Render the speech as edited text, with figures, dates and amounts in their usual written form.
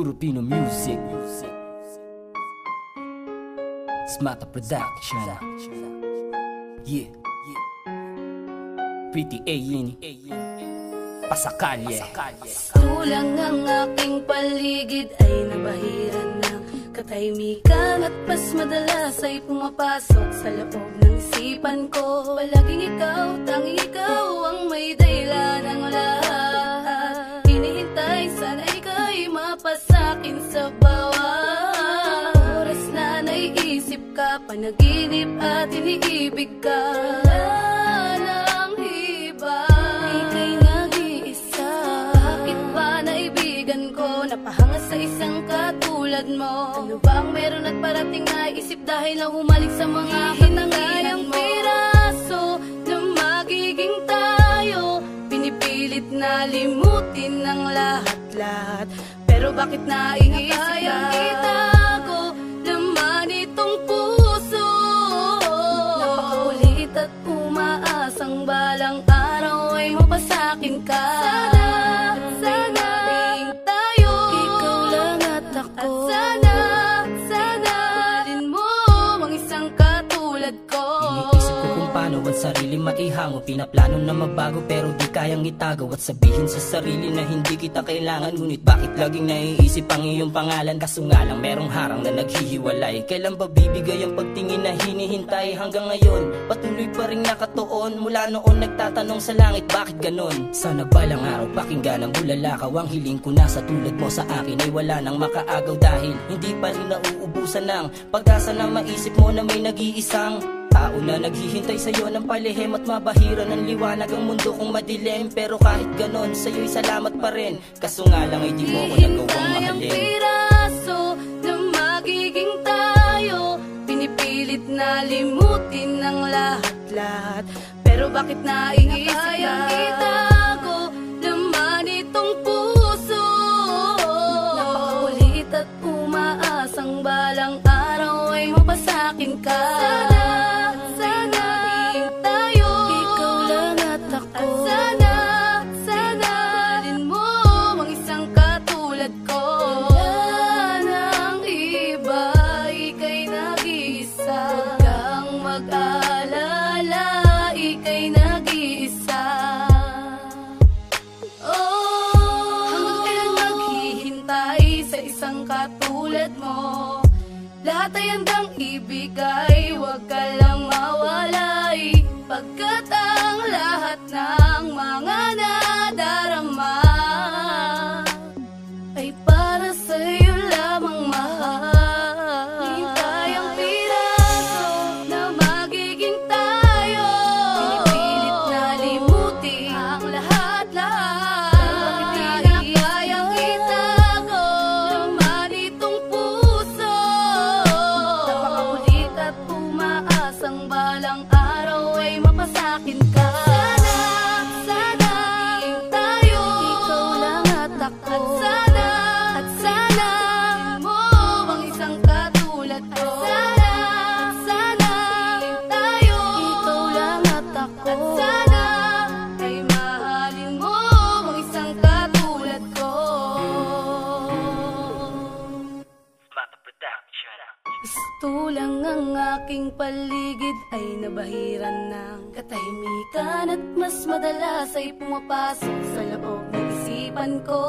Puro Pino Music, Smata Production. Yeah, Pretty A-in Pasakalye. Tulang ang aking paligid ay nabahiran ng katahimikan, at mas madalas ay pumapasok sa loob ng isipan ko. Palaging ikaw, tanging ikaw ang may dahilan ng lahat. Hinihintay, sana ika'y mapasakin sa bawat oras na naiisip ka, panaginip at iniibig ka. Wala nang iba, ika'y nag-iisa. Bakit ba naibigan ko napahanga sa isang katulad mo? Ano ba ang meron at parating naisip dahil na humalik sa mga hinangayang piraso na magiging tayo? Pinipilit na limutin ng lahat-lahat, pero bakit naiisip kayang itago laman itong puso? Napakaulit at umaasang balang araw ay mapasakin ka. Sana tayo, ikaw lang at ako. Sana halin mo ang isang katulad ko. Iniisip ko kung paano ang sarili maihango. Pinaplano na magbago pero di kayang itago, at sabihin sa sarili na hindi kita kailangan. Ngunit bakit laging naiisip ang iyong pangalan? Kaso nga lang merong harang na naghihiwalay. Kailan ba bibigay ang pagtingin na hinihintay? Hanggang ngayon patuloy pa rin nakatuon. Mula noon nagtatanong sa langit, bakit ganon? Sana balang araw pakinggan ang bulalakaw. Ang hiling ko na sa tulad mo sa akin ay wala nang makaagaw, dahil hindi pa rin nauubusan ng pag-asa na maisip mo na may nag-iisang tao na naghihintay sa'yo ng palihim, at mabahira ng liwanag ang mundo kung madilim. Pero kahit ganon, sa'yo'y salamat pa rin. Kaso nga lang ay di mo ko nagawang mahalin. Piraso na magiging tayo, pinipilit na limutin ng lahat-lahat, pero bakit naiisip kayang itago laman itong puso? Napakaulit at umaasang balang araw ay mapasakin ka. Sana tayo, ikaw lang at ako. Sana halin mo ang isang katulad ko. Wala nang iba, ika'y nag-iisa. Huwag kang mag-alala, ika'y nag-iisa. Hanggang kailan maghihintay sa isang katulad mo? Lahat ay handang ibigay, huwag ka lang mawalay, pagkat ang lahat ng mga nadarama ay para sa'yo lamang, mahal. Hintay ang piraso na magiging tayo, pinipilit na limutin ang lahat-lahat, pero bakit di na kayang itago laman itong puso? Napakaulit at umaasang balang araw ay mapasakin ka. Sana tayo, ikaw lang at ako. At sana mo ang isang katulad ko. Sana tayo, ikaw lang at ako. At sana ay mahalin mo ang isang katulad ko. Smata Production. Gusto lang ang aking paligid ay nabahiran ng katahimikan, at mas madalas ay pumapasok sa loob ng isipan ko.